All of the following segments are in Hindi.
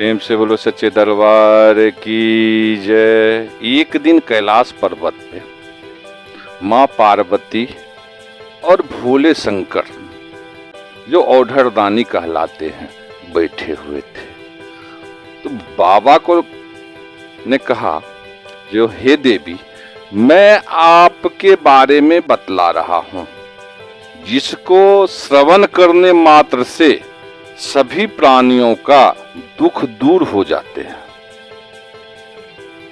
प्रेम से बोलो सच्चे दरबार की जय। एक दिन कैलाश पर्वत पे माँ पार्वती और भोले शंकर, जो औढ़रदानी कहलाते हैं, बैठे हुए थे। तो बाबा को ने कहा, जो हे देवी, मैं आपके बारे में बतला रहा हूं, जिसको श्रवण करने मात्र से सभी प्राणियों का दुख दूर हो जाते हैं।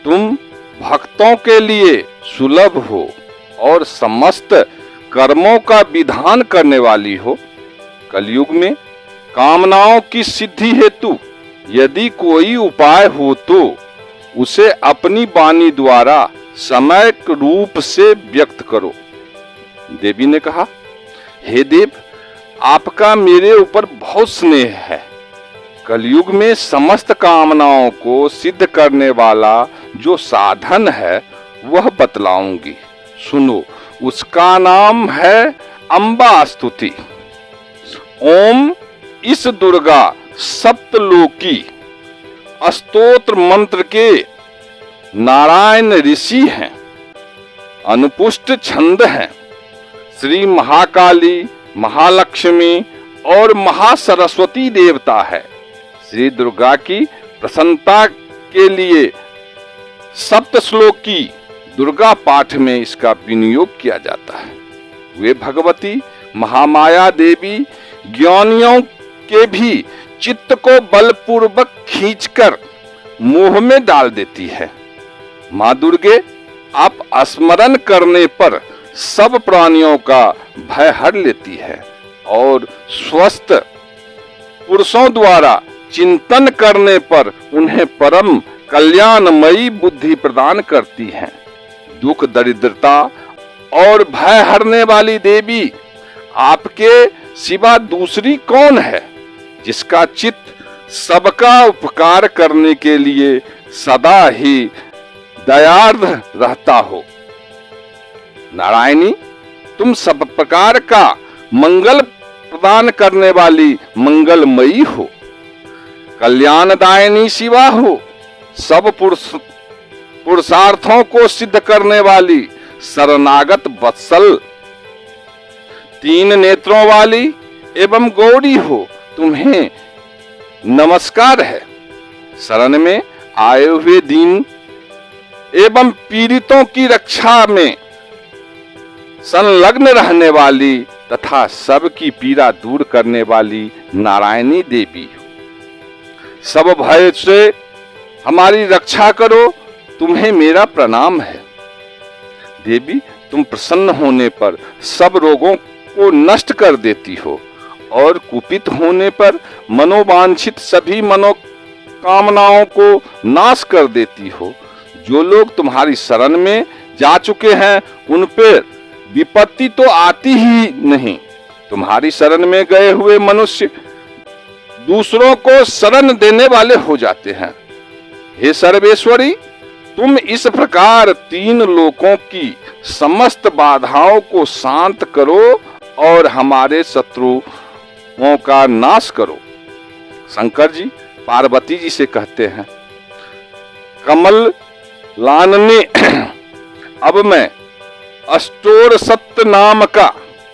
तुम भक्तों के लिए सुलभ हो और समस्त कर्मों का विधान करने वाली हो। कलयुग में कामनाओं की सिद्धि हेतु यदि कोई उपाय हो तो उसे अपनी वाणी द्वारा सम्यक रूप से व्यक्त करो। देवी ने कहा, हे देव, आपका मेरे ऊपर बहुत स्नेह है। कलयुग में समस्त कामनाओं को सिद्ध करने वाला जो साधन है वह बतलाऊंगी, सुनो। उसका नाम है अम्बा स्तुति। ओम इस दुर्गा सप्तलोकी स्तोत्र मंत्र के नारायण ऋषि हैं, अनुपुष्ट छंद हैं। श्री महाकाली, महालक्ष्मी और महासरस्वती देवता है। श्री दुर्गा की प्रसन्नता के लिए सप्त श्लोकी दुर्गा पाठ में इसका विनियोग किया जाता है। वे भगवती महामाया देवी ज्ञानियों के भी चित्त को बलपूर्वक खींचकर मोह में डाल देती है। माँ दुर्गे, आप स्मरण करने पर सब प्राणियों का भय हर लेती है और स्वस्थ पुरुषों द्वारा चिंतन करने पर उन्हें परम कल्याणमयी बुद्धि प्रदान करती है। दुख, दरिद्रता और भय हरने वाली देवी, आपके सिवा दूसरी कौन है जिसका चित्त सबका उपकार करने के लिए सदा ही दयार्द रहता हो। नारायणी, तुम सब प्रकार का मंगल प्रदान करने वाली मंगलमयी हो, कल्याणदायिनी शिवा हो, सब पुरुषार्थों को सिद्ध करने वाली शरणागत वत्सल, तीन नेत्रों वाली एवं गौरी हो। तुम्हें नमस्कार है। शरण में आए हुए दीन एवं पीड़ितों की रक्षा में संलग्न रहने वाली तथा सबकी पीड़ा दूर करने वाली नारायणी देवी, सब भय से हमारी रक्षा करो, तुम्हें मेरा प्रणाम है। देवी, तुम प्रसन्न होने पर सब रोगों को नष्ट कर देती हो और कुपित होने पर मनोवांछित सभी मनोकामनाओं को नाश कर देती हो। जो लोग तुम्हारी शरण में जा चुके हैं उन पर विपत्ति तो आती ही नहीं। तुम्हारी शरण में गए हुए मनुष्य दूसरों को शरण देने वाले हो जाते हैं। हे सर्वेश्वरी, तुम इस प्रकार तीन लोकों की समस्त बाधाओं को शांत करो और हमारे शत्रुओं का नाश करो। शंकर जी पार्वती जी से कहते हैं, कमल लानने, अब मैं अष्टोर सत्य नाम का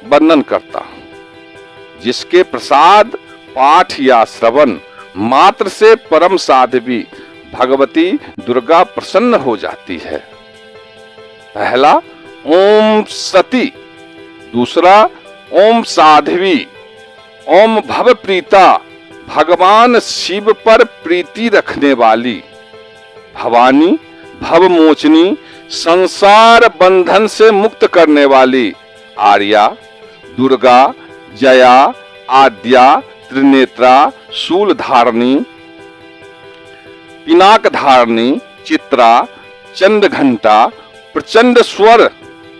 वर्णन करता हूं, जिसके प्रसाद पाठ या श्रवण मात्र से परम साध्वी भगवती दुर्गा प्रसन्न हो जाती है। पहला ओम सती, दूसरा ओम साध्वी, ओम भव प्रीता, भगवान शिव पर प्रीति रखने वाली, भवानी भव मोचनी, संसार बंधन से मुक्त करने वाली, आर्या, दुर्गा, जया, आद्या, त्रिनेत्रा, शूल धारणी, पिनाक धारणी, चित्रा, चंड घंटा, प्रचंड स्वर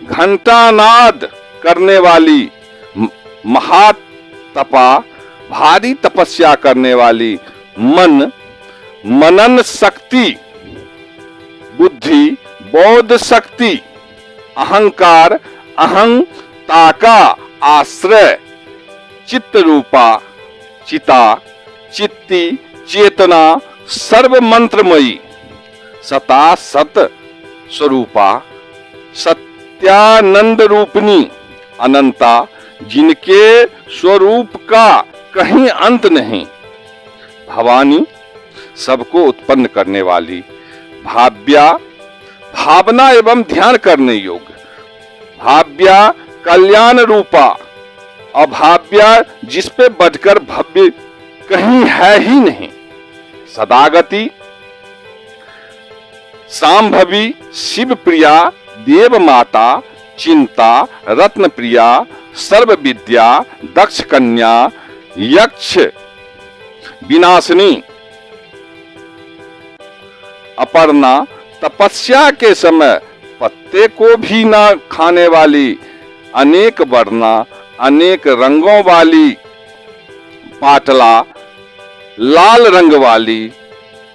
घंटानाद करने वाली, महातपा, भारी तपस्या करने वाली, मनन शक्ति, बुद्धि, बौद्ध शक्ति, अहंकार, अहंता का आश्रय, चित्त रूपा, चिता, चित्ती, चेतना, सर्व मंत्रमयी सता सत स्वरूपा सत्यानंद रूपिणी अनंता, जिनके स्वरूप का कहीं अंत नहीं। भवानी सबको उत्पन्न करने वाली, भाव्या भावना एवं ध्यान करने योग्य, भाव्या कल्याण रूपा, अभाव्या जिस पे बढ़कर भव्य कहीं है ही नहीं, सदागति सांभवी शिव प्रिया देव माता, चिंता रत्न प्रिया सर्व विद्या दक्ष कन्या यक्ष विनाशिनी, अपर्णा तपस्या के समय पत्ते को भी न खाने वाली, अनेक वर्णा अनेक रंगों वाली, पाटला लाल रंग वाली,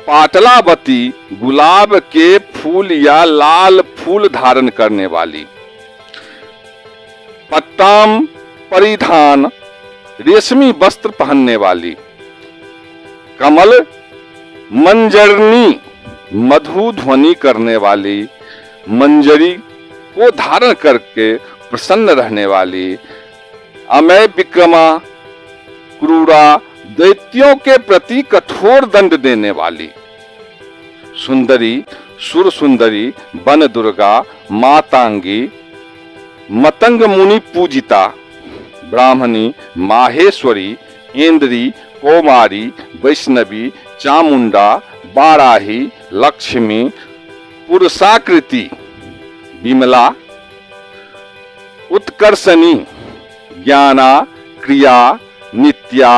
पाटलावती गुलाब के फूल या लाल फूल धारण करने वाली, पट्टाम परिधान रेशमी वस्त्र पहनने वाली, कमल मंजरनी मधु ध्वनि करने वाली, मंजरी को धारण करके प्रसन्न रहने वाली, अमय विक्रमा क्रूरा दैत्यों के प्रति कठोर दंड देने वाली, सुंदरी सुर सुंदरी वन दुर्गा मातांगी मतंग मुनि पूजिता, ब्राह्मणी माहेश्वरी इंद्री कौमारी वैष्णवी चामुंडा बाराही लक्ष्मी पुरुषाकृति विमला उत्कर्षणी ज्ञाना क्रिया नित्या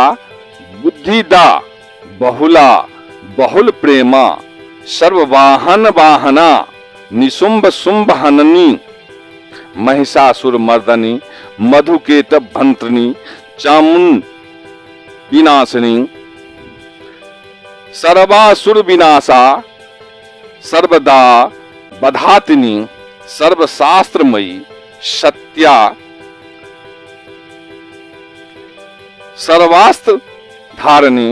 बुद्धिदा बहुला बहुल प्रेमा सर्ववाहन वाहना निशुंभ शुंभ हननी, महिषासुर मर्दनी मधुकेत भंत्रिणी चामुंड विनाशिनी, सर्वासुर विनाशा सर्वदा बधातिनी सर्वशास्त्रमयी सत्या, सर्वास्त्र धारणी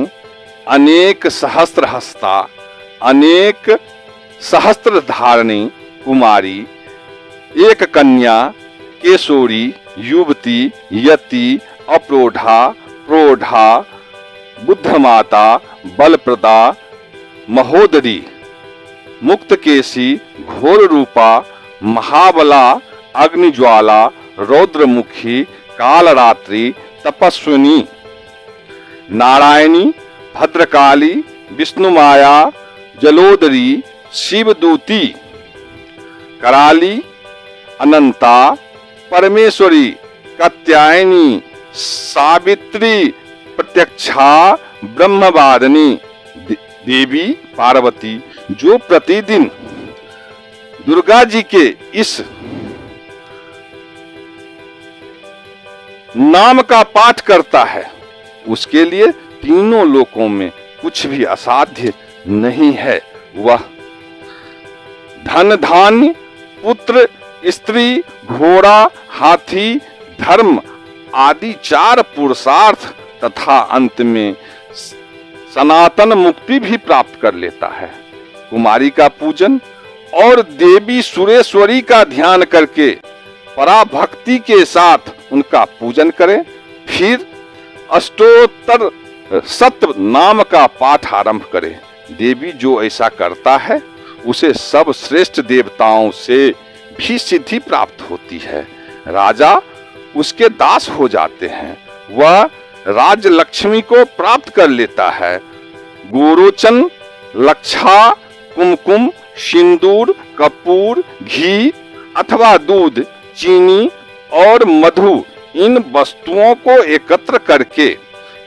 अनेक सहस्त्र हस्ता अनेक सहस्त्र धारणी कुमारी, एक कन्या केशोरी युवती यति अप्रोढ़ा प्रोढ़ा बुद्धमाता बलप्रदा महोदरी, मुक्तकेशी घोर रूपा महाबला अग्निज्वाला रौद्रमुखी कालरात्रि तपस्विनी, नारायणी भद्रकाली विष्णुमाया जलोदरी शिवदूती, कराली अनंता परमेश्वरी कात्यायनी सावित्री प्रत्यक्षा ब्रह्मवादिनी, देवी पार्वती जो प्रतिदिन दुर्गा जी के इस नाम का पाठ करता है उसके लिए तीनों लोकों में कुछ भी असाध्य नहीं है। वह धन धान्य पुत्र स्त्री घोड़ा हाथी धर्म आदि 4 पुरुषार्थ तथा अंत में सनातन मुक्ति भी प्राप्त कर लेता है। कुमारी का पूजन और देवी सुरेश्वरी का ध्यान करके पराभक्ति के साथ उनका पूजन करें, फिर अष्टोत्तर सत नाम का पाठ आरंभ करें। देवी जो ऐसा करता है उसे सब श्रेष्ठ देवताओं से भी सिद्धि प्राप्त होती है। राजा उसके दास हो जाते हैं, वह राज लक्ष्मी को प्राप्त कर लेता है। गोरोचन लक्षा कुमकुम सिंदूर कपूर घी अथवा दूध चीनी और मधु इन वस्तुओं को एकत्र करके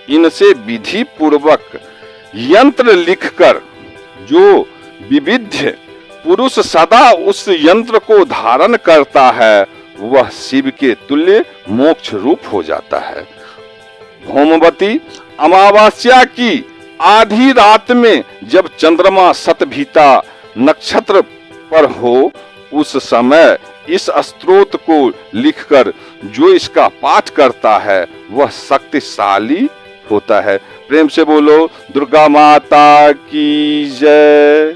इनसे विधि पूर्वक यंत्र लिखकर जो विविध पुरुष सदा उस यंत्र को धारण करता है वह शिव के तुल्य मोक्ष रूप हो जाता है। भौमवती अमावस्या की आधी रात में जब चंद्रमा शतभिता नक्षत्र पर हो उस समय इस स्तोत्र को लिखकर जो इसका पाठ करता है वह शक्तिशाली होता है। प्रेम से बोलो दुर्गा माता की जय।